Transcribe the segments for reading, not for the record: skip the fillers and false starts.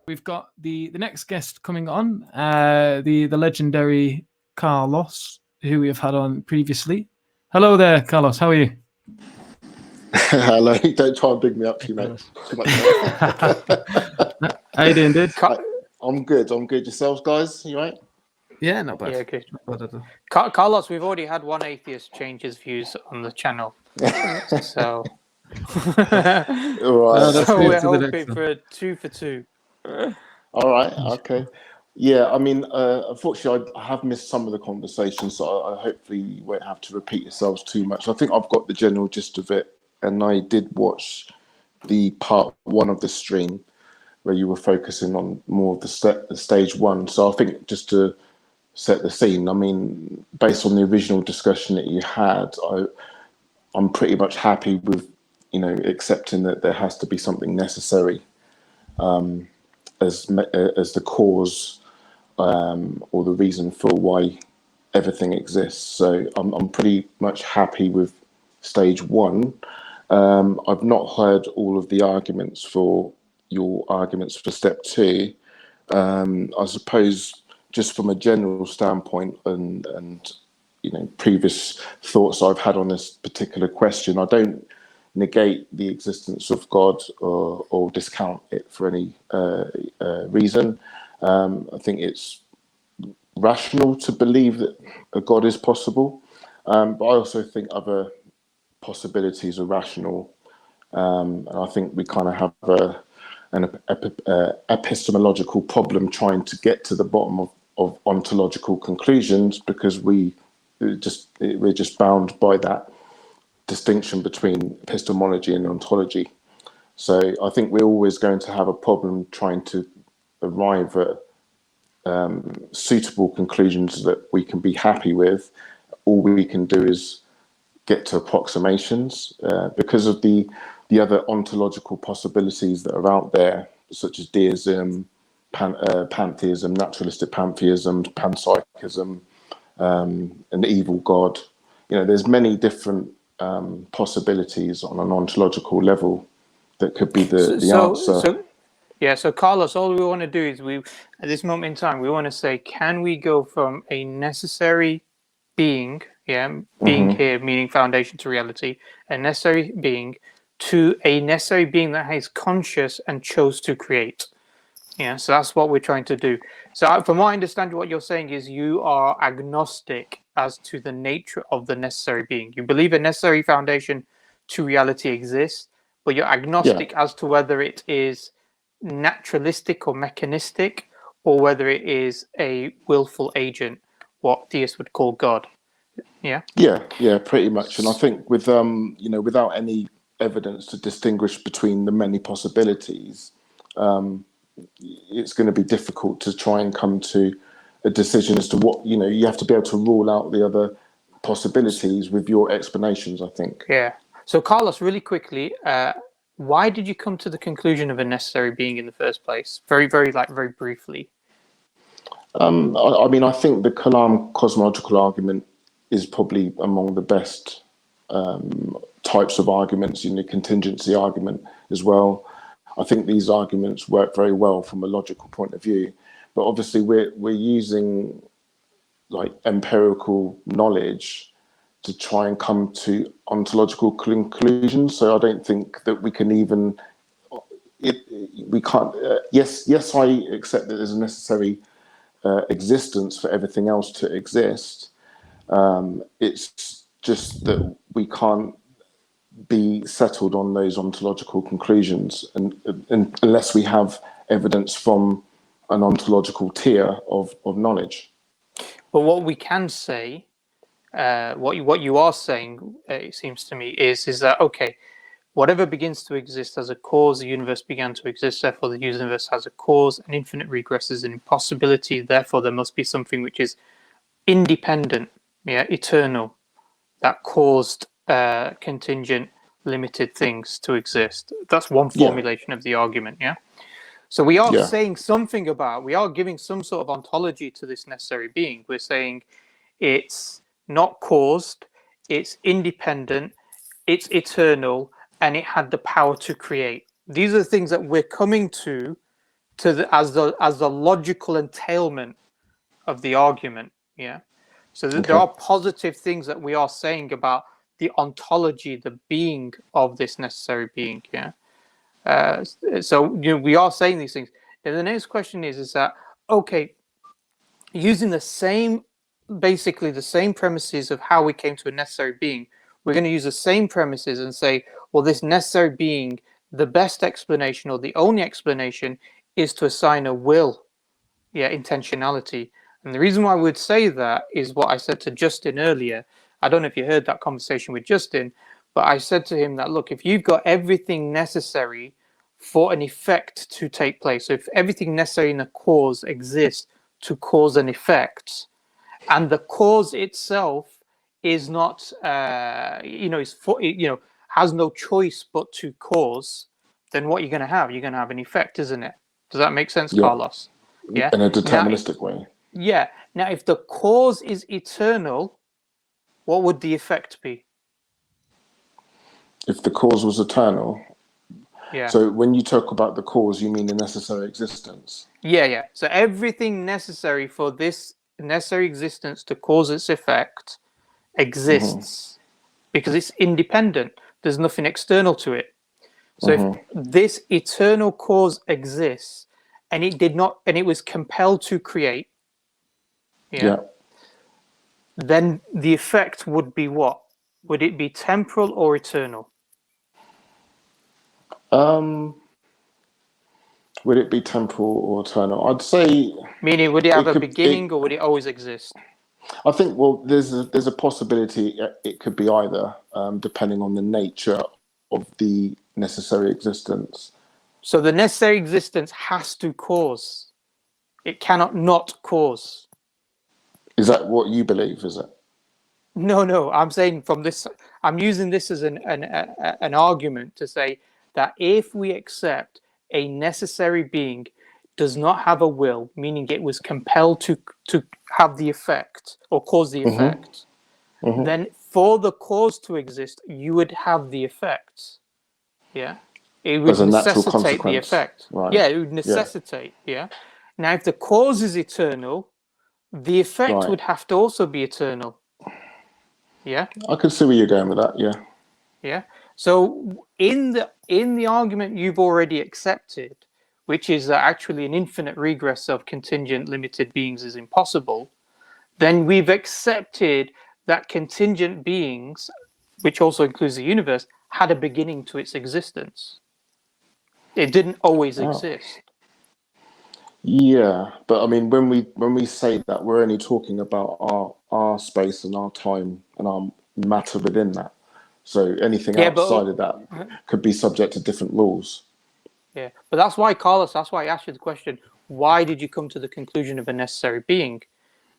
We've got the next guest coming on, the legendary Karlos, who we have had on previously. Hello there, Karlos. How are you? Hello. Don't try and big me up, you mate. Too much. How you doing, dude? I'm good. Yourselves, guys? You right? Yeah, not bad. Yeah, good. Karlos, we've already had one atheist change his views on the channel, so All right. so we're hoping for a 2 for 2. All right. Okay. Yeah. I mean, unfortunately, I have missed some of the conversations, so I hopefully you won't have to repeat yourselves too much. I think I've got the general gist of it, and I did watch the part 1 of the stream where you were focusing on more of the stage 1. So I think just to set the scene, I mean, based on the original discussion that you had, I'm pretty much happy with, accepting that there has to be something necessary as the cause or the reason for why everything exists. So I'm pretty much happy with stage 1. I've not heard all of the arguments for your arguments for step 2. I suppose just from a general standpoint and previous thoughts I've had on this particular question, I don't negate the existence of God or discount it for any reason. I think it's rational to believe that a God is possible, but I also think other possibilities are rational, and I think we kind of have an epistemological problem trying to get to the bottom of ontological conclusions, because we're just bound by that distinction between epistemology and ontology. So I think we're always going to have a problem trying to arrive at suitable conclusions that we can be happy with. All we can do is get to approximations because of the other ontological possibilities that are out there, such as deism, pantheism, naturalistic pantheism, panpsychism, an evil God. There's many different possibilities on an ontological level that could be the answer. So Karlos, all we want to do is at this moment in time, we want to say, can we go from a necessary being, being here, meaning foundation to reality, a necessary being, to a necessary being that is conscious and chose to create? So that's what we're trying to do. So from what I understand, what you're saying is you are agnostic as to the nature of the necessary being. You believe a necessary foundation to reality exists, but you're agnostic as to whether it is naturalistic or mechanistic, or whether it is a willful agent, what theists would call God. Yeah, pretty much. And I think with without any evidence to distinguish between the many possibilities, it's going to be difficult to try and come to a decision as to what, you have to be able to rule out the other possibilities with your explanations, I think. Yeah. So Karlos, really quickly, why did you come to the conclusion of a necessary being in the first place? Very briefly. I mean, I think the Kalam cosmological argument is probably among the best types of arguments, contingency argument as well. I think these arguments work very well from a logical point of view, but obviously we're using like empirical knowledge to try and come to ontological conclusions. So I don't think that we can even. We can't. Yes, I accept that there's a necessary existence for everything else to exist. It's just that we can't be settled on those ontological conclusions, and unless we have evidence from an ontological tier of knowledge. But what we can say, what you are saying, it seems to me, is that okay, whatever begins to exist as a cause, the universe began to exist. Therefore, the universe has a cause. An infinite regress is an impossibility. Therefore, there must be something which is independent, eternal, that caused contingent, limited things to exist. That's one formulation of the argument. So we are saying something about, we are giving some sort of ontology to this necessary being. We're saying it's not caused, it's independent, it's eternal, and it had the power to create. These are the things that we're coming to as the logical entailment of the argument. Yeah. So there are positive things that we are saying about the ontology, the being of this necessary being. Yeah. So we are saying these things. And the next question is that okay, using basically the same premises of how we came to a necessary being, we're going to use the same premises and say, well, this necessary being, the best explanation or the only explanation is to assign a will, intentionality. And the reason why I would say that is what I said to Justin earlier. I don't know if you heard that conversation with Justin, but I said to him that, look, if you've got everything necessary for an effect to take place, so if everything necessary in a cause exists to cause an effect, and the cause itself is not, has no choice but to cause, then what you're going to have? You're going to have an effect, isn't it? Does that make sense, Karlos? Yeah. In a deterministic way. Yeah. Now, if the cause is eternal, what would the effect be? If the cause was eternal. Yeah. So when you talk about the cause, you mean the necessary existence? Yeah. So everything necessary for this necessary existence to cause its effect exists because it's independent. There's nothing external to it. So if this eternal cause exists and it was compelled to create, then the effect would be what? Would it be temporal or eternal? Would it be temporal or eternal? I'd say. Meaning, would it have a beginning or would it always exist? I think, well, there's a possibility it could be either, depending on the nature of the necessary existence. So the necessary existence has to cause. It cannot not cause. Is that what you believe, is it? No, I'm saying from this, I'm using this as an argument to say that if we accept a necessary being does not have a will, meaning it was compelled to have the effect or cause the effect, then for the cause to exist, you would have the effect. Yeah. It would necessitate the effect. Right. Yeah, it would necessitate. Yeah. Now, if the cause is eternal, the effect would have to also be eternal. Yeah. I can see where you're going with that. Yeah. Yeah. So in the argument you've already accepted, which is that actually an infinite regress of contingent limited beings is impossible, then we've accepted that contingent beings, which also includes the universe, had a beginning to its existence. It didn't always exist. Yeah, but I mean, when we say that, we're only talking about our space and our time and our matter within that. So anything outside of that could be subject to different rules. Yeah, but that's why, Karlos, that's why I asked you the question, why did you come to the conclusion of a necessary being?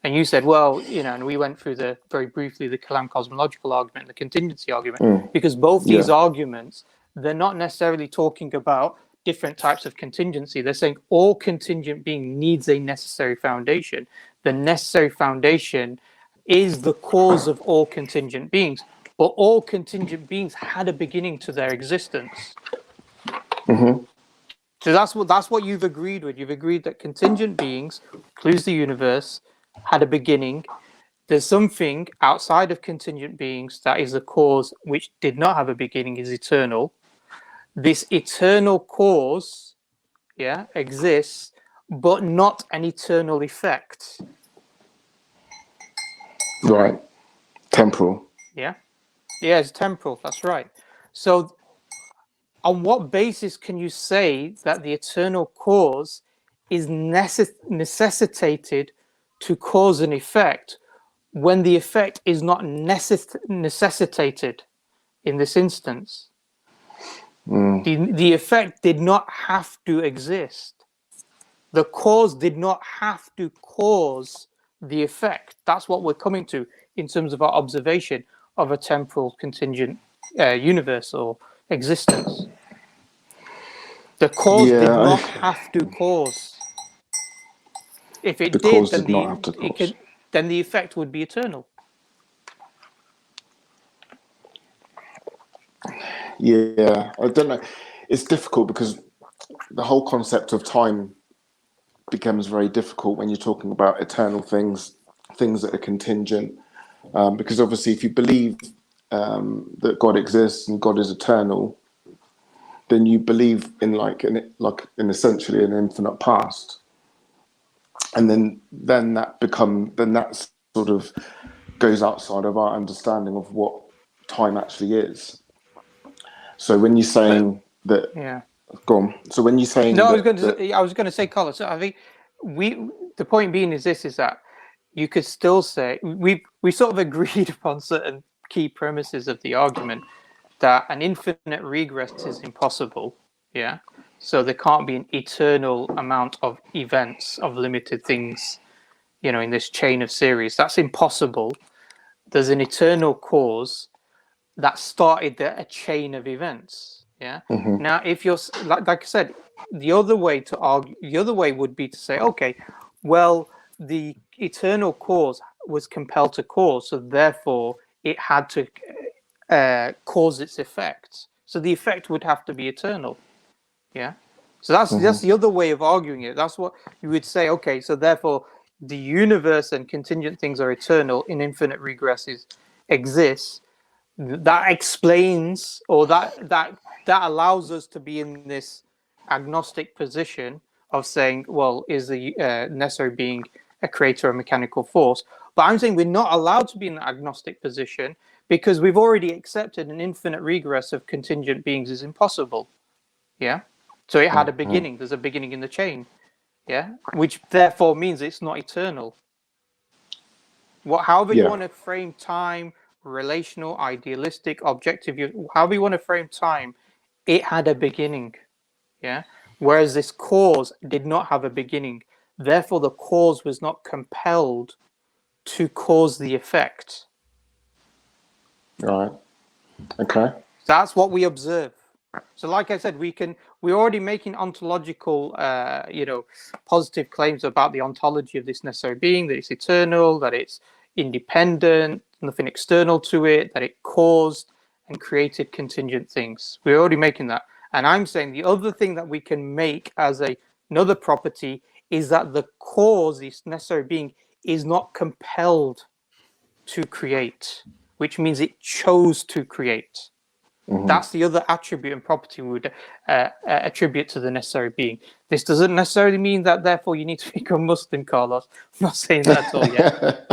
And you said, well, and we went through very briefly the cosmological argument and the contingency argument, because both these arguments, they're not necessarily talking about different types of contingency. They're saying all contingent being needs a necessary foundation. The necessary foundation is the cause of all contingent beings, but all contingent beings had a beginning to their existence. So that's what you've agreed with. You've agreed that contingent beings, includes the universe, had a beginning. There's something outside of contingent beings that is the cause which did not have a beginning, is eternal. This eternal cause, exists, but not an eternal effect. Right. Temporal. Yeah, it's temporal. That's right. So on what basis can you say that the eternal cause is necessitated to cause an effect when the effect is not necessitated in this instance? The effect did not have to exist. The cause did not have to cause the effect. That's what we're coming to in terms of our observation of a temporal contingent universe or existence. The cause did not have to cause. If it did, then the effect would be eternal. Yeah, I don't know. It's difficult because the whole concept of time becomes very difficult when you're talking about eternal things that are contingent, because obviously if you believe that God exists and God is eternal, then you believe in in essentially an infinite past, and then that sort of goes outside of our understanding of what time actually is. So when you're saying that, yeah. Go on. So when you're saying No, that, I was going to say, Carlos. So I think the point being is that you could still say we sort of agreed upon certain key premises of the argument that an infinite regress is impossible. Yeah. So there can't be an eternal amount of events of limited things, in this chain of series. That's impossible. There's an eternal cause that started a chain of events. Yeah. Mhm. Now, if you're like I said, the other way to argue, the other way would be to say, okay, well, the eternal cause was compelled to cause, so therefore it had to cause its effect. So the effect would have to be eternal. Yeah. So that's the other way of arguing it. That's what you would say. Okay, so therefore the universe and contingent things are eternal in infinite regresses exists. That explains, or that allows us to be in this agnostic position of saying, well, is the necessary being a creator or mechanical force? But I'm saying we're not allowed to be in the agnostic position because we've already accepted an infinite regress of contingent beings is impossible. Yeah. So it had a beginning. There's a beginning in the chain. Yeah. Which therefore means it's not eternal. However you want to frame time, relational, idealistic, objective, however you want to frame time, it had a beginning. Yeah. Whereas this cause did not have a beginning. Therefore, the cause was not compelled to cause the effect. Right. Okay. That's what we observe. So, like I said, we're already making ontological, positive claims about the ontology of this necessary being, that it's eternal, that it's independent, nothing external to it, that it caused and created contingent things. We're already making that. And I'm saying the other thing that we can make as another property is that the cause, this necessary being, is not compelled to create, which means it chose to create. That's the other attribute and property we would attribute to the necessary being. This doesn't necessarily mean that therefore you need to become Muslim, Carlos. I'm not saying that at all yet.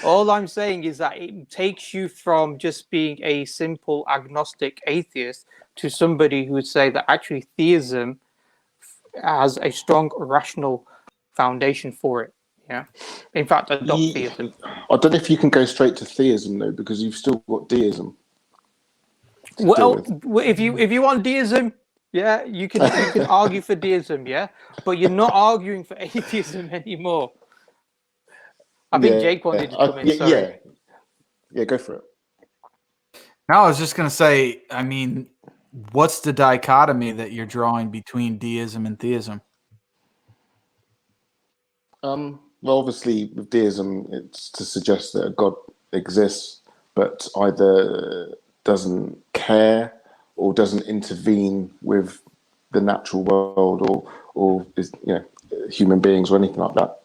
all I'm saying is that it takes you from just being a simple agnostic atheist to somebody who would say that actually theism has a strong rational foundation for it. Yeah. In fact, adopt theism. I don't know if you can go straight to theism though, because you've still got deism. Well, if you want deism, yeah, you can argue for deism, yeah, but you're not arguing for atheism anymore. I think Jake wanted to come in. Sorry. Yeah, go for it. No, I was just going to say, I mean, what's the dichotomy that you're drawing between deism and theism? Well, obviously, with deism, it's to suggest that a God exists, but either doesn't care or doesn't intervene with the natural world or is, human beings or anything like that.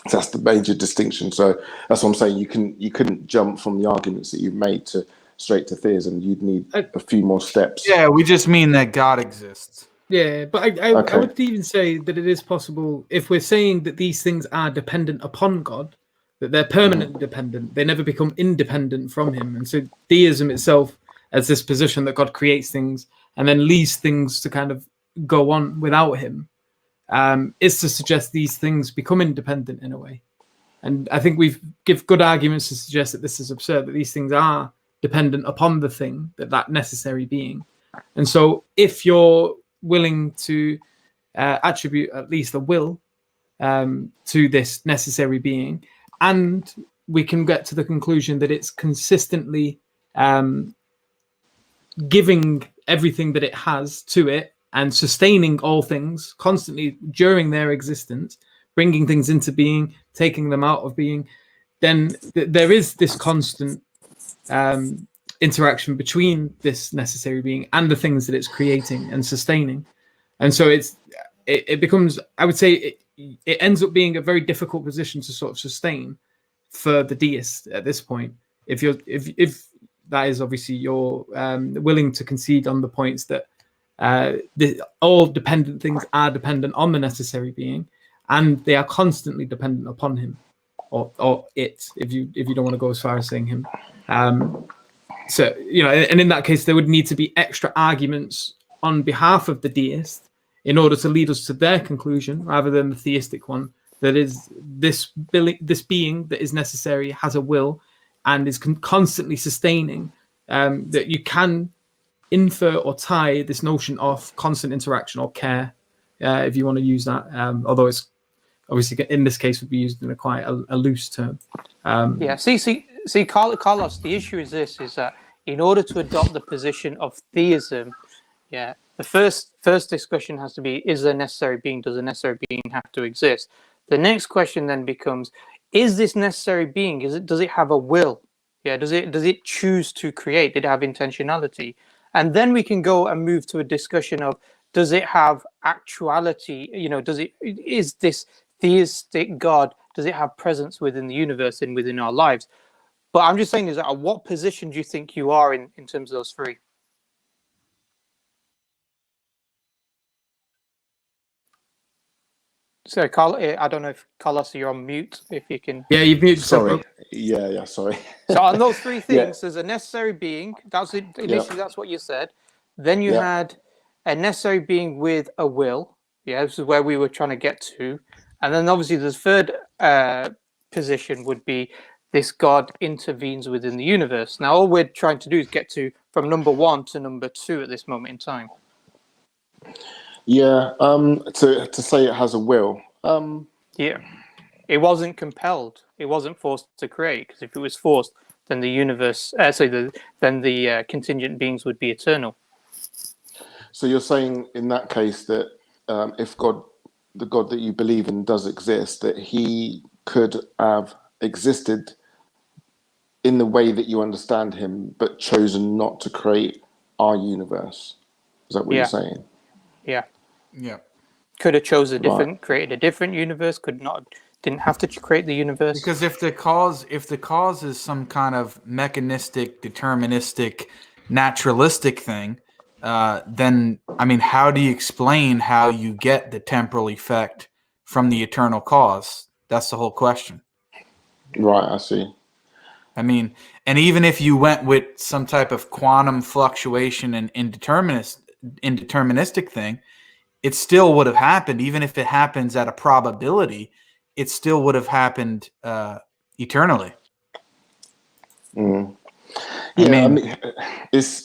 So that's the major distinction. So that's what I'm saying. You couldn't jump from the arguments that you've made to straight to theism. You'd need a few more steps. Yeah, we just mean that God exists. Yeah, but I would even say that it is possible, if we're saying that these things are dependent upon God, that they're permanently dependent. They never become independent from him. And so theism itself, as this position that God creates things and then leaves things to kind of go on without him, is to suggest these things become independent in a way. And I think we've give good arguments to suggest that this is absurd, that these things are dependent upon the thing, that necessary being. And so if you're willing to attribute at least a will to this necessary being, and we can get to the conclusion that it's consistently giving everything that it has to it and sustaining all things constantly during their existence, bringing things into being, taking them out of being, then there is this constant interaction between this necessary being and the things that it's creating and sustaining. And so it becomes, I would say, it ends up being a very difficult position to sort of sustain for the deist at this point. If that is obviously you're willing to concede on the points that all dependent things are dependent on the necessary being, and they are constantly dependent upon him, or it, if you don't want to go as far as saying him. So, and in that case, there would need to be extra arguments on behalf of the deist in order to lead us to their conclusion, rather than the theistic one, that is this being that is necessary has a will and is constantly sustaining, that you can infer or tie this notion of constant interaction or care, if you want to use that, although it's obviously in this case would be used in a quite a loose term. See, Carlos, the issue is that in order to adopt the position of theism, the first discussion has to be, is there a necessary being? Does a necessary being have to exist? The next question then becomes, is this necessary being, does it have a will? Does it choose to create? Did it have intentionality? And then we can go and move to a discussion of, does it have actuality? Is this theistic God, does it have presence within the universe and within our lives? But I'm just saying, is that, at what position do you think you are in terms of those three? So, Carl, I don't know if Carlos, you're on mute. If you can. Yeah, you've muted. Sorry. Yeah. Sorry. So on those three things, there's a necessary being. That's it. Initially, that's what you said. Then you had a necessary being with a will. This is where we were trying to get to. And then obviously the third position would be this God intervenes within the universe. Now, all we're trying to do is get from number 1 to number 2 at this moment in time. To say it has a will. It wasn't compelled. It wasn't forced to create, because if it was forced, then the universe, then the contingent beings would be eternal. So you're saying in that case that if the God that you believe in does exist, that he could have existed in the way that you understand him, but chosen not to create our universe. Is that what you're saying? Yeah. Could have chosen created a different universe. Didn't have to create the universe. Because if the cause is some kind of mechanistic, deterministic, naturalistic thing, then how do you explain how you get the temporal effect from the eternal cause? That's the whole question. Right, I see. And even if you went with some type of quantum fluctuation and indeterministic thing, it still would have happened. Even if it happens at a probability, it still would have happened eternally. Mm.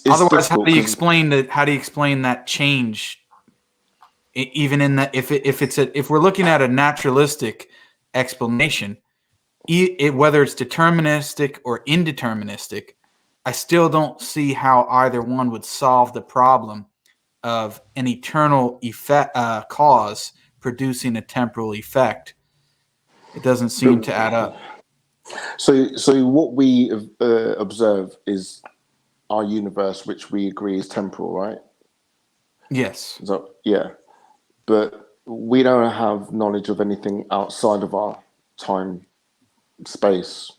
Otherwise, how do you explain that? How do you explain that change? Even in that, if we're looking at a naturalistic explanation, whether it's deterministic or indeterministic, I still don't see how either one would solve the problem of an eternal effect, cause producing a temporal effect. It doesn't seem to add up. So what we observe is our universe, which we agree is temporal, right? Yes. So, but we don't have knowledge of anything outside of our time, space,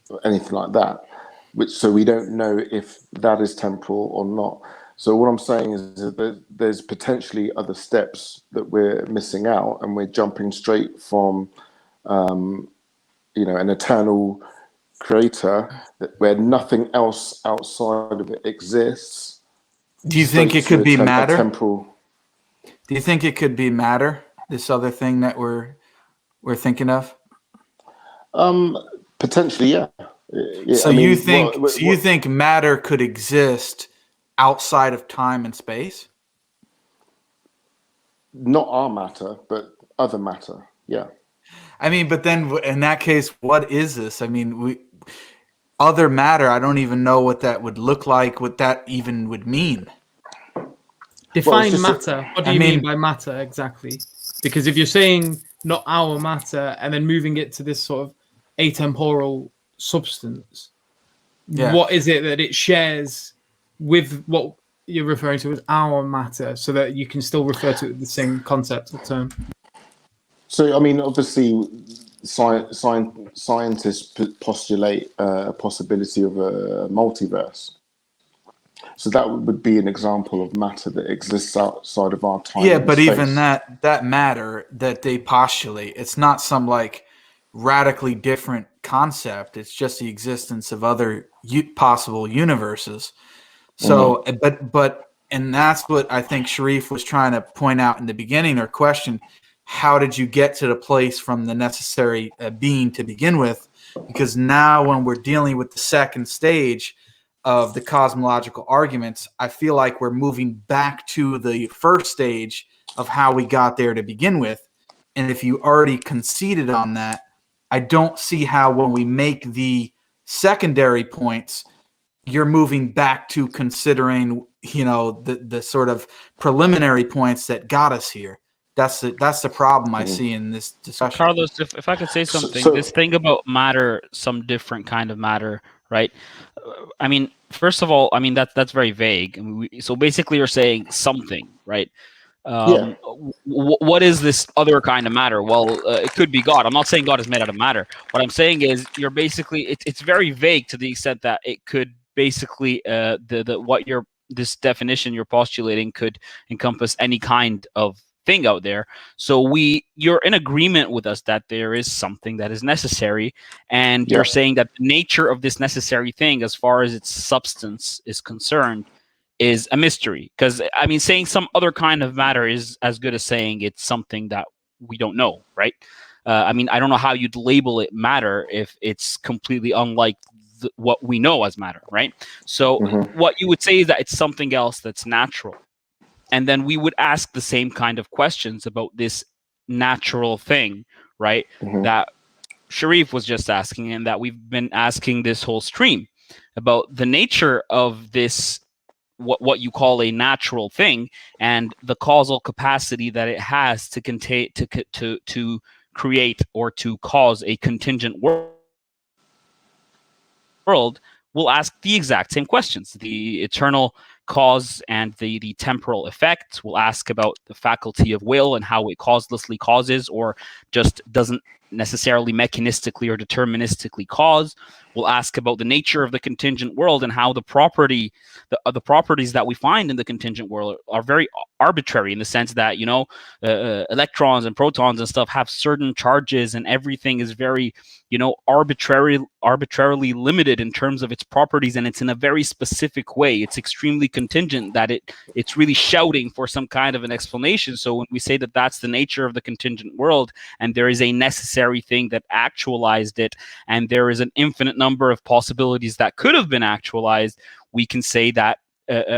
or anything like that. So we don't know if that is temporal or not. So what I'm saying is that there's potentially other steps that we're missing out, and we're jumping straight from, an eternal creator where nothing else outside of it exists. Do you think it could be matter? Temporal. Do you think it could be matter? This other thing that we're thinking of? Potentially, yeah. So you think matter could exist outside of time and space? Not our matter, but other matter. Yeah. But then in that case, what is this? Other matter, I don't even know what that would look like, what that even would mean. Define matter. What do you mean by matter exactly? Because if you're saying not our matter and then moving it to this sort of atemporal substance, what is it that it shares with what you're referring to as our matter, so that you can still refer to it with the same concept or term? So, I mean, obviously, scientists postulate a possibility of a multiverse. So that would be an example of matter that exists outside of our time. Yeah, and but space. even that matter that they postulate, it's not some like radically different concept. It's just the existence of other possible universes. So, and that's what I think Sharif was trying to point out in the beginning, or question: how did you get to the place from the necessary being to begin with? Because now, when we're dealing with the second stage of the cosmological arguments, I feel like we're moving back to the first stage of how we got there to begin with. And if you already conceded on that, I don't see how, when we make the secondary points, you're moving back to considering, the sort of preliminary points that got us here. That's the problem I see in this discussion. Karlos, if I could say something, this thing about matter, some different kind of matter, right? I mean, first of all, I mean that's very vague. I mean, so basically, you're saying something, right? What is this other kind of matter? Well, it could be God. I'm not saying God is made out of matter. What I'm saying is, you're basically it's very vague to the extent that it could basically this definition you're postulating could encompass any kind of thing out there. So you're in agreement with us that there is something that is necessary, and you're saying that the nature of this necessary thing, as far as its substance is concerned, is a mystery. Because I mean, saying some other kind of matter is as good as saying it's something that we don't know, right? I mean, I don't know how you'd label it matter if it's completely unlike what we know as matter, right? So what you would say is that it's something else that's natural. And then we would ask the same kind of questions about this natural thing, right? That Sharif was just asking, and that we've been asking this whole stream about the nature of this, what you call a natural thing, and the causal capacity that it has to contain, to create or to cause a contingent world. We'll ask the exact same questions: the eternal cause and the temporal effect. We'll ask about the faculty of will and how it causelessly causes, or just doesn't necessarily mechanistically or deterministically cause. We'll ask about the nature of the contingent world and how the properties that we find in the contingent world are very arbitrary, in the sense that electrons and protons and stuff have certain charges, and everything is very arbitrarily limited in terms of its properties, and it's in a very specific way. It's extremely contingent, that it's really shouting for some kind of an explanation. So when we say that that's the nature of the contingent world, and there is a necessary thing that actualized it, and there is an infinite number of possibilities that could have been actualized, we can say that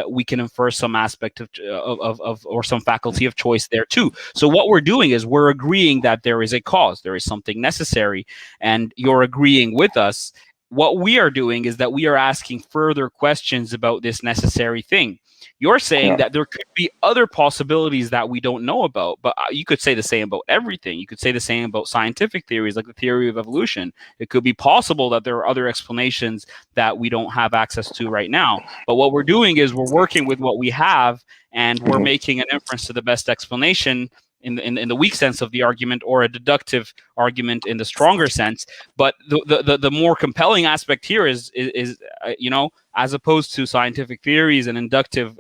we can infer some aspect of or some faculty of choice there too. So what we're doing is we're agreeing that there is a cause, there is something necessary, and you're agreeing with us. What we are doing is that we are asking further questions about this necessary thing. You're saying that there could be other possibilities that we don't know about, but you could say the same about everything. You could say the same about scientific theories, like the theory of evolution. It could be possible that there are other explanations that we don't have access to right now. But what we're doing is we're working with what we have, and we're making an inference to the best explanation in the weak sense of the argument, or a deductive argument in the stronger sense. But the more compelling aspect here is as opposed to scientific theories and inductive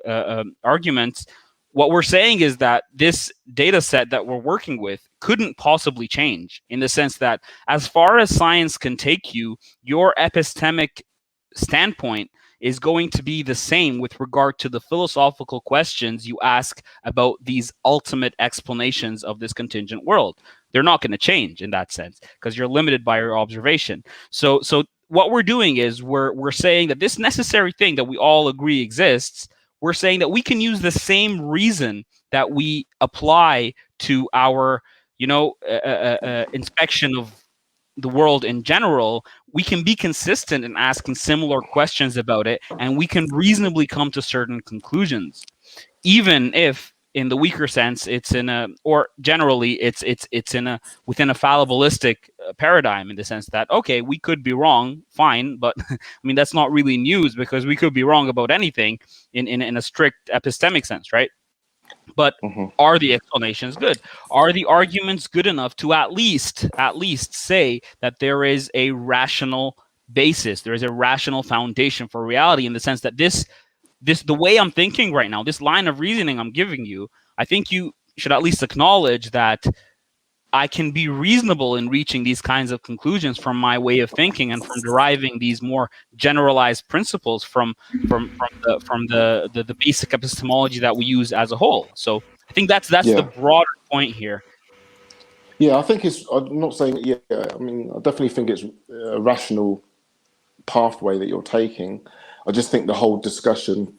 arguments, what we're saying is that this data set that we're working with couldn't possibly change, in the sense that as far as science can take you, your epistemic standpoint is going to be the same with regard to the philosophical questions you ask about these ultimate explanations of this contingent world. They're not going to change in that sense, because you're limited by your observation. So what we're doing is we're saying that this necessary thing that we all agree exists, we're saying that we can use the same reason that we apply to our inspection of the world in general. We can be consistent in asking similar questions about it, and we can reasonably come to certain conclusions, even if in the weaker sense it's within a fallibilistic paradigm, in the sense that, okay, we could be wrong, fine, but I mean, that's not really news, because we could be wrong about anything in a strict epistemic sense, right? But are the explanations good? Are the arguments good enough to at least say that there is a rational basis, there is a rational foundation for reality, in the sense that this the way I'm thinking right now, this line of reasoning I'm giving you, I think you should at least acknowledge that I can be reasonable in reaching these kinds of conclusions from my way of thinking and from deriving these more generalized principles from the basic epistemology that we use as a whole. So I think that's the broader point here. Yeah, I think I'm not saying. Yeah, I mean, I definitely think it's a rational pathway that you're taking. I just think the whole discussion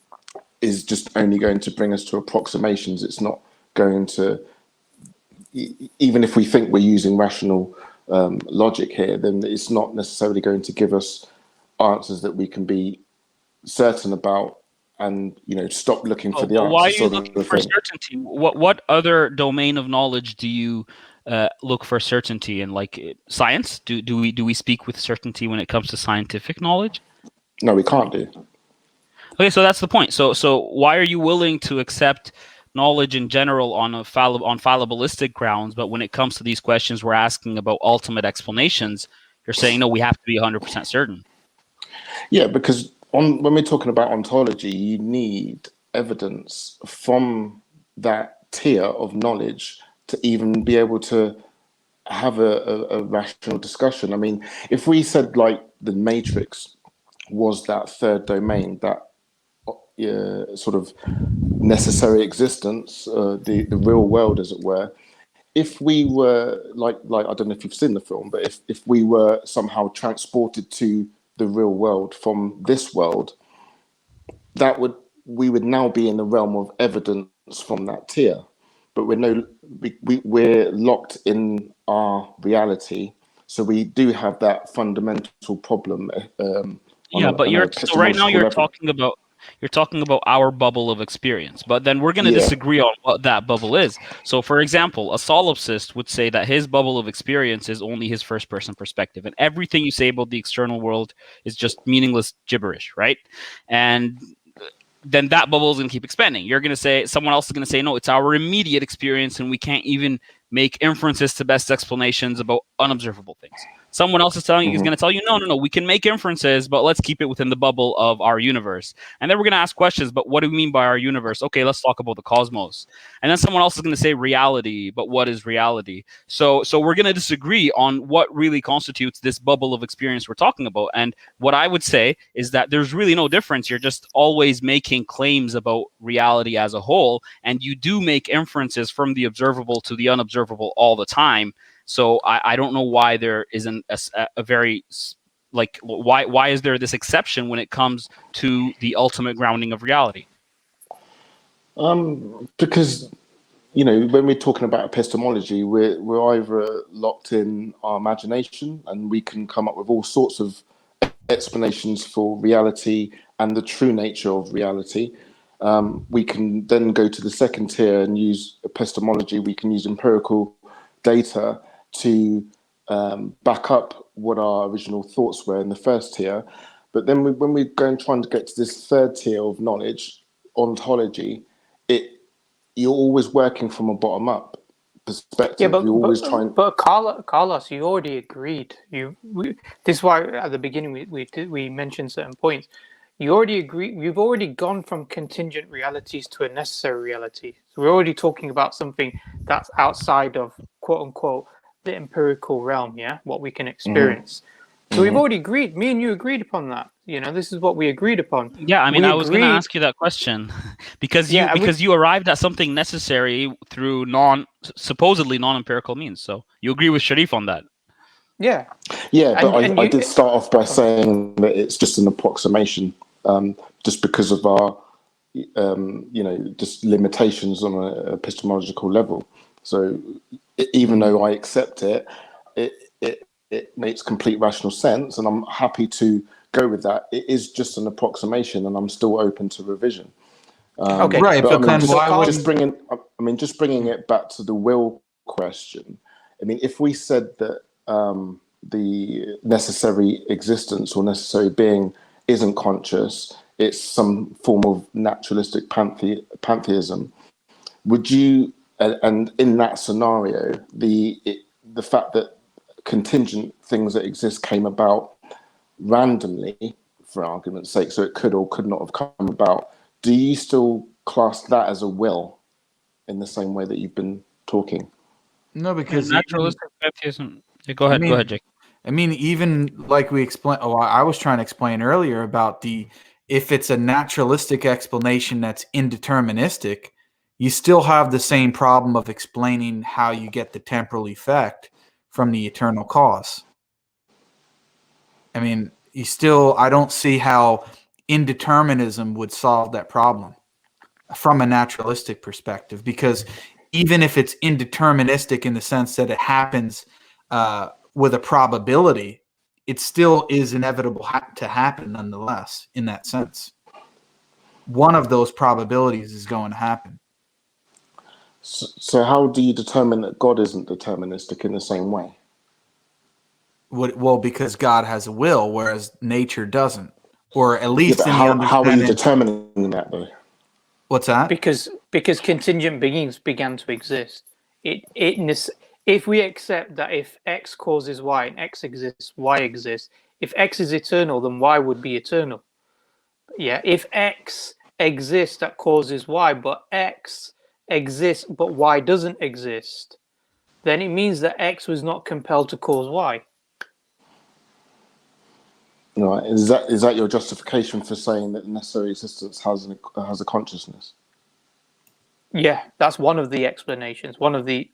is just only going to bring us to approximations. It's not going to, even if we think we're using rational logic here, then it's not necessarily going to give us answers that we can be certain about, and stop looking for the answer. Why are you looking for certainty? What other domain of knowledge do you look for certainty in? Like science? Do we speak with certainty when it comes to scientific knowledge? No, we can't do. Okay, so that's the point. So why are you willing to accept knowledge in general on fallibilistic grounds, but when it comes to these questions we're asking about ultimate explanations, you're saying no, we have to be 100% certain? Yeah, because when we're talking about ontology, you need evidence from that tier of knowledge to even be able to have a rational discussion. I mean, if we said like the matrix was that third domain, that sort of necessary existence, the real world, as it were. If we were like I don't know if you've seen the film, but if we were somehow transported to the real world from this world, we would now be in the realm of evidence from that tier. But we're locked in our reality, so we do have that fundamental problem. But you're talking about our bubble of experience, but then we're going to disagree on what that bubble is. So, for example, a solipsist would say that his bubble of experience is only his first-person perspective, and everything you say about the external world is just meaningless gibberish, right? And then that bubble is going to keep expanding. Someone else is going to say, no, it's our immediate experience, and we can't even make inferences to best explanations about unobservable things. Someone else is going to tell you, no, we can make inferences, but let's keep it within the bubble of our universe. And then we're going to ask questions, but what do we mean by our universe? Okay, let's talk about the cosmos. And then someone else is going to say reality, but what is reality? So we're going to disagree on what really constitutes this bubble of experience we're talking about. And what I would say is that there's really no difference. You're just always making claims about reality as a whole, and you do make inferences from the observable to the unobservable all the time. So I don't know why there isn't a very, like, why is there this exception when it comes to the ultimate grounding of reality? Because, when we're talking about epistemology, we're either locked in our imagination and we can come up with all sorts of explanations for reality and the true nature of reality. We can then go to the second tier and use epistemology. We can use empirical data to back up what our original thoughts were in the first tier. But then when we go and try to get to this third tier of knowledge, ontology, you're always working from a bottom-up perspective. Yeah, but, you're always trying. But Karlos, you already agreed. This is why at the beginning we mentioned certain points. You already agree. We've already gone from contingent realities to a necessary reality. So we're already talking about something that's outside of quote unquote the empirical realm, what we can experience. So we've already agreed. Me and you agreed upon that. This is what we agreed upon. Yeah, I mean, I was going to ask you that question because you arrived at something necessary through supposedly non-empirical means. So you agree with Sharif on that? Yeah. Yeah, but I did start off by saying that it's just an approximation, just because of our, just limitations on an epistemological level. So even though I accept it makes complete rational sense, and I'm happy to go with that. It is just an approximation, and I'm still open to revision. Okay, right. But then just bringing it back to the will question. I mean, if we said that the necessary existence or necessary being isn't conscious, it's some form of naturalistic pantheism, would you, and in that scenario, the fact that contingent things that exist came about randomly, for argument's sake, so it could or could not have come about, do you still class that as a will in the same way that you've been talking? No, because naturalistic atheism. Go ahead, Jake. I mean, even like we explained, I was trying to explain earlier about if it's a naturalistic explanation that's indeterministic, you still have the same problem of explaining how you get the temporal effect from the eternal cause. I mean, I don't see how indeterminism would solve that problem from a naturalistic perspective, because even if it's indeterministic in the sense that it happens with a probability, it still is inevitable to happen nonetheless in that sense. One of those probabilities is going to happen. So how do you determine that God isn't deterministic in the same way? Well, because God has a will, whereas nature doesn't. Or at least in the understanding... How are you determining that, though? What's that? Because contingent beings began to exist. If we accept that if X causes Y and X exists, Y exists, if X is eternal, then Y would be eternal. Yeah, if X exists that causes Y, but X exists but Y doesn't exist, then it means that X was not compelled to cause Y. Right. Is that your justification for saying that necessary existence has a consciousness? Yeah, that's one of the explanations. One of the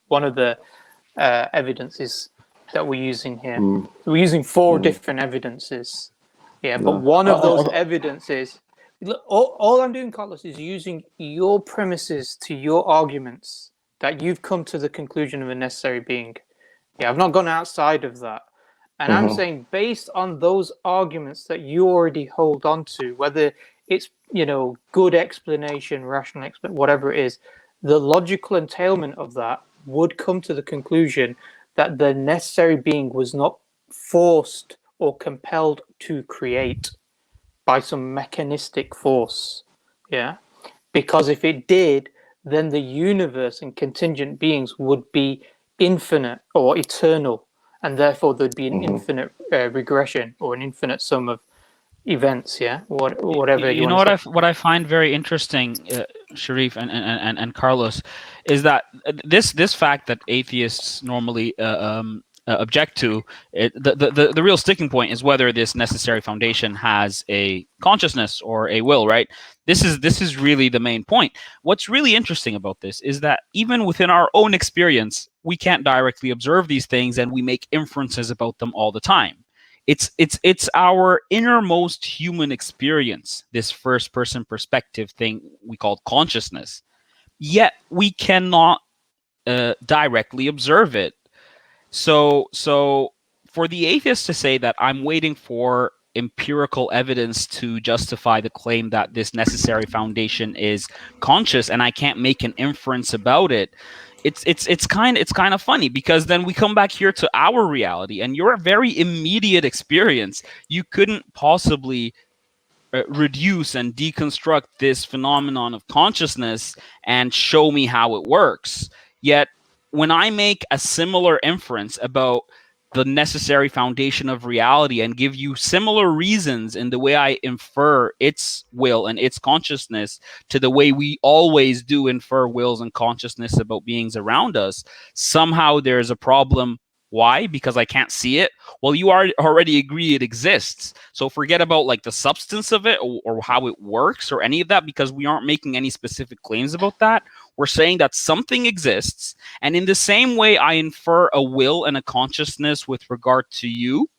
evidences that we're using here. We're using 4 different evidences. Yeah, but one of those evidences. All I'm doing, Karlos, is using your premises to your arguments that you've come to the conclusion of a necessary being. Yeah, I've not gone outside of that. And I'm saying, based on those arguments that you already hold on to, whether it's, good explanation, rational explanation, whatever it is, the logical entailment of that would come to the conclusion that the necessary being was not forced or compelled to create by some mechanistic force. Yeah? Because if it did, then the universe and contingent beings would be infinite or eternal. And therefore, there'd be an infinite regression or an infinite sum of events. Yeah, whatever. You know what I find very interesting, Sharif and Karlos, is that this fact that atheists normally object to the real sticking point is whether this necessary foundation has a consciousness or a will, right? This is really the main point. What's really interesting about this is that even within our own experience, we can't directly observe these things, and we make inferences about them all the time. It's our innermost human experience, this first person perspective thing we call consciousness. Yet we cannot directly observe it. So for the atheist to say that I'm waiting for empirical evidence to justify the claim that this necessary foundation is conscious and I can't make an inference about it, it's kind of funny, because then we come back here to our reality and your very immediate experience. You couldn't possibly reduce and deconstruct this phenomenon of consciousness and show me how it works. Yet when I make a similar inference about the necessary foundation of reality and give you similar reasons in the way I infer its will and its consciousness to the way we always do infer wills and consciousness about beings around us, somehow there's a problem. Why? Because I can't see it? Well, you already agree it exists. So forget about like the substance of it or how it works or any of that, because we aren't making any specific claims about that. We're saying that something exists. And in the same way I infer a will and a consciousness with regard to you,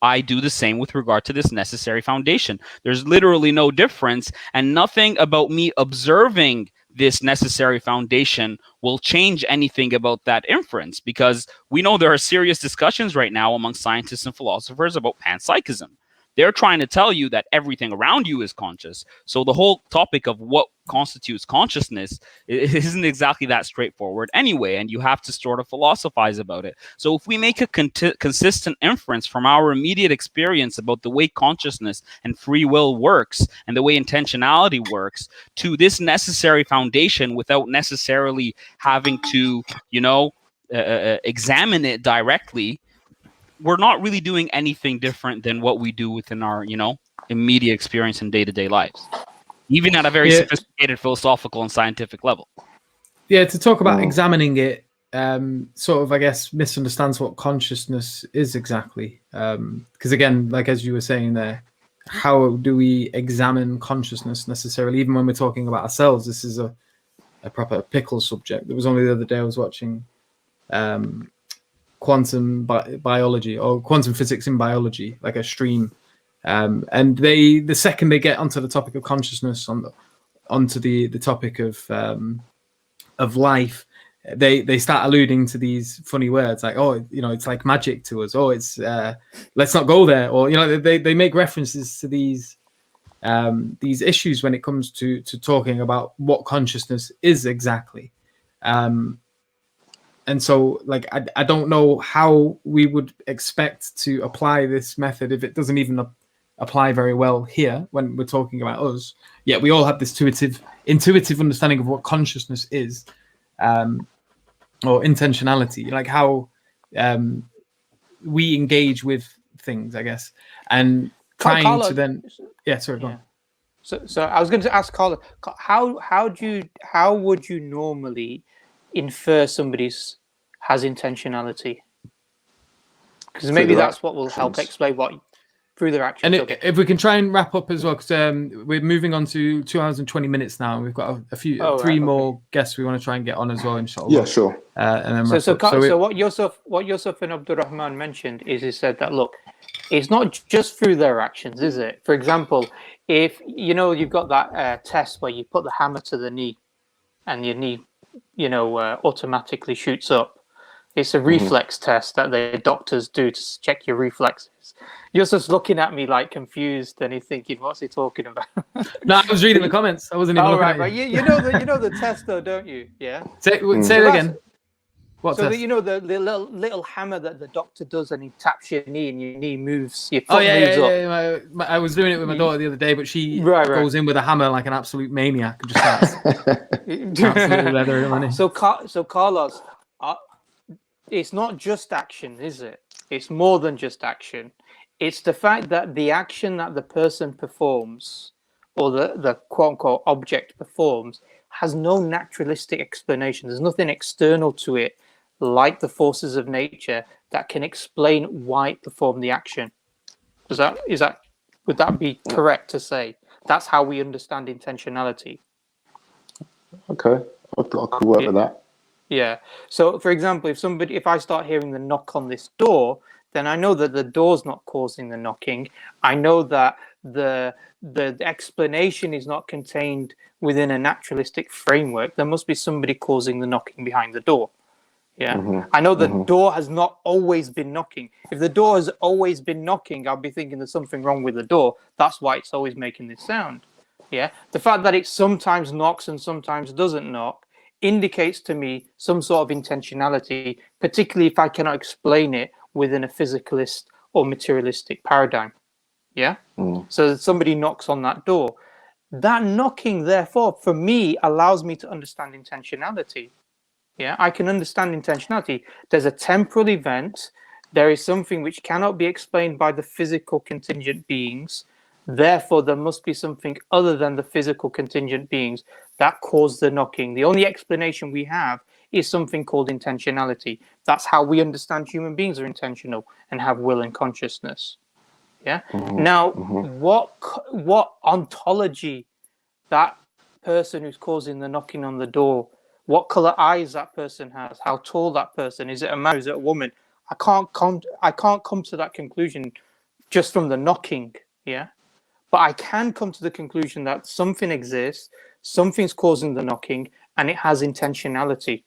I do the same with regard to this necessary foundation. There's literally no difference, and nothing about me observing this necessary foundation will change anything about that inference, because we know there are serious discussions right now among scientists and philosophers about panpsychism. They're trying to tell you that everything around you is conscious. So the whole topic of what constitutes consciousness isn't exactly that straightforward anyway, and you have to sort of philosophize about it. So if we make a consistent inference from our immediate experience about the way consciousness and free will works and the way intentionality works to this necessary foundation without necessarily having to, examine it directly, we're not really doing anything different than what we do within our, immediate experience in day-to-day lives, even at a very sophisticated philosophical and scientific level. Yeah, to talk about examining it, sort of, I guess, misunderstands what consciousness is exactly. Because again, like as you were saying there, how do we examine consciousness necessarily? Even when we're talking about ourselves, this is a proper pickle subject. It was only the other day I was watching quantum biology or quantum physics in biology, like a stream, and the second they get onto the topic of consciousness, onto the topic of life, they start alluding to these funny words like, it's like magic to us, it's let's not go there, or they make references to these issues when it comes to talking about what consciousness is exactly. And so, like, I don't know how we would expect to apply this method if it doesn't even apply very well here when we're talking about us. Yet we all have this intuitive understanding of what consciousness is, or intentionality, like how we engage with things, I guess, and trying to then. Yeah, sorry, go on. So I was going to ask Karlos, how would you normally infer somebody has intentionality? Because maybe that's what will help explain what through their actions. And if we can try and wrap up as well, because we're moving on to 2 hours and 20 minutes now. We've got three more guests we want to try and get on as well, inshallah. Yeah, sure. And then so what Yusuf and Abdulrahman mentioned is he said that, look, it's not just through their actions, is it? For example, if you've got that test where you put the hammer to the knee and your knee automatically shoots up. It's a reflex test that the doctors do to check your reflexes. You're just looking at me like confused, and he's thinking, "What's he talking about?" No, I was reading the comments. I wasn't even looking at you. You know the test, though, don't you? Yeah. Say it again. What test? The little hammer that the doctor does, and he taps your knee, and your kney moves. Your foot moves up. Yeah. I was doing it with my daughter the other day, but she goes in with a hammer like an absolute maniac and just starts absolutely leathering money. So Karlos, it's not just action, is it? It's more than just action. It's the fact that the action that the person performs, or the quote-unquote object performs, has no naturalistic explanation. There's nothing external to it, like the forces of nature, that can explain why it performed the action. Would that be correct to say? That's how we understand intentionality. Okay, I could work with that. Yeah. So, for example, if I start hearing the knock on this door, then I know that the door's not causing the knocking. I know that the explanation is not contained within a naturalistic framework. There must be somebody causing the knocking behind the door. Yeah. I know the door has not always been knocking. If the door has always been knocking, I'll be thinking there's something wrong with the door. That's why it's always making this sound. Yeah. The fact that it sometimes knocks and sometimes doesn't knock indicates to me some sort of intentionality, particularly if I cannot explain it within a physicalist or materialistic paradigm. Yeah. So somebody knocks on that door. That knocking, therefore, for me, allows me to understand intentionality. Yeah, I can understand intentionality. There's a temporal event. There is something which cannot be explained by the physical contingent beings. Therefore, there must be something other than the physical contingent beings that caused the knocking. The only explanation we have is something called intentionality. That's how we understand human beings are intentional and have will and consciousness. Yeah. Now, what ontology that person who's causing the knocking on the door, what color eyes that person has, how tall that person is, it a man, is it a woman? I can't come to that conclusion just from the knocking. Yeah. But I can come to the conclusion that something exists, something's causing the knocking, and it has intentionality.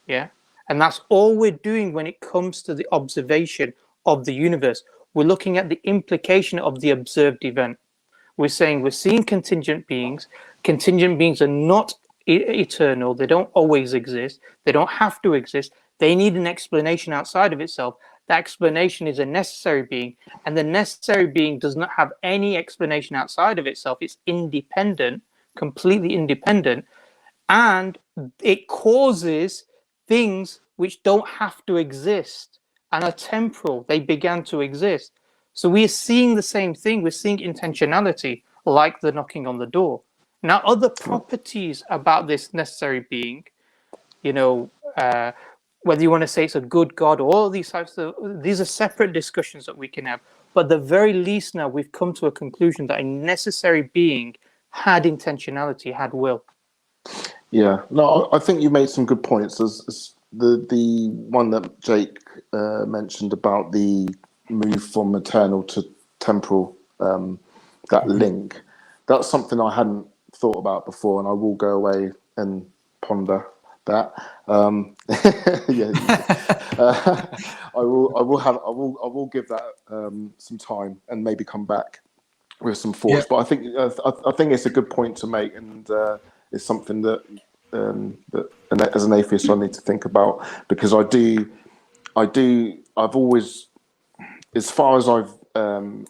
Yeah. And that's all we're doing when it comes to the observation of the universe. we're looking at the implication of the observed event. We're saying we're seeing contingent beings. Contingent beings are not eternal. They don't always exist. They don't have to exist. They need an explanation outside of itself. That explanation is a necessary being, and the necessary being does not have any explanation outside of itself. It's independent, completely independent, and it causes things which don't have to exist and are temporal. They began to exist. So we are seeing the same thing. We're seeing intentionality, like the knocking on the door. Now, other properties about this necessary being, whether you want to say it's a good God or all these types of, these are separate discussions that we can have. But at the very least now we've come to a conclusion that a necessary being had intentionality, had will. Yeah, no, I think you made some good points. As the one that Jake mentioned about the move from eternal to temporal, that link, that's something I hadn't thought about before, and I will go away and ponder that. I will give that some time and maybe come back with some thoughts. But I think it's a good point to make, and it's something that as an atheist I need to think about, because I've always, as far as I've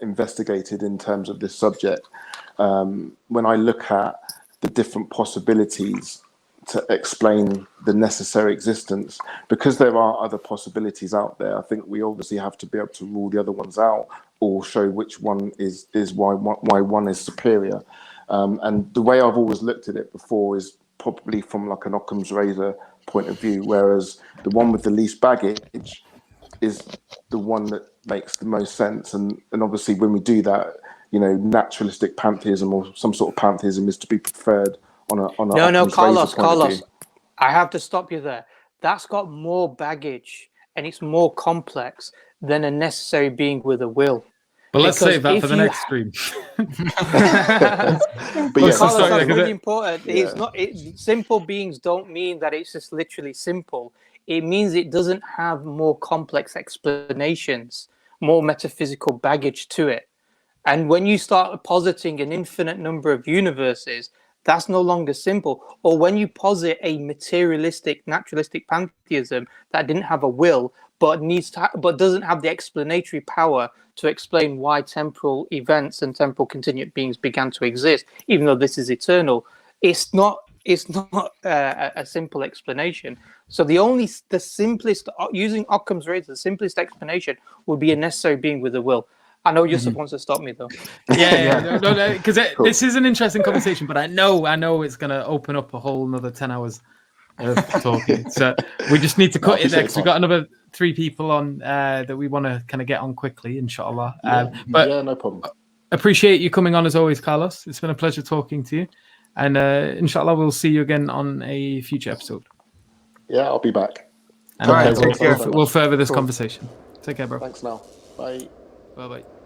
investigated in terms of this subject, when I look at the different possibilities to explain the necessary existence, because there are other possibilities out there, I think we obviously have to be able to rule the other ones out, or show which one is why one is superior. And the way I've always looked at it before is probably from like an Occam's razor point of view, whereas the one with the least baggage is the one that makes the most sense. And obviously when we do that, naturalistic pantheism or some sort of pantheism is to be preferred on a Carlos, I have to stop you there. That's got more baggage and it's more complex than a necessary being with a will. But let's save that for the next stream. But yeah, Carlos, that's really important. Yeah. It's not simple beings don't mean that it's just literally simple. It means it doesn't have more complex explanations, more metaphysical baggage to it. And when you start positing an infinite number of universes, that's no longer simple. Or when you posit a materialistic, naturalistic pantheism that didn't have a will, but doesn't have the explanatory power to explain why temporal events and temporal contingent beings began to exist, even though this is eternal, it's not a simple explanation. So the simplest, using Occam's razor, the simplest explanation would be a necessary being with a will. I know Yusuf wants to stop me though. Because this is an interesting conversation, but I know it's going to open up a whole another 10 hours of talking. So we just need to cut it there, because we've got another 3 people on that we want to kind of get on quickly, inshallah. No problem. Appreciate you coming on as always, Karlos. It's been a pleasure talking to you, and inshallah we'll see you again on a future episode. Yeah, I'll be back. And we'll further this conversation. Take care, bro. Thanks now. Bye. Bye-bye.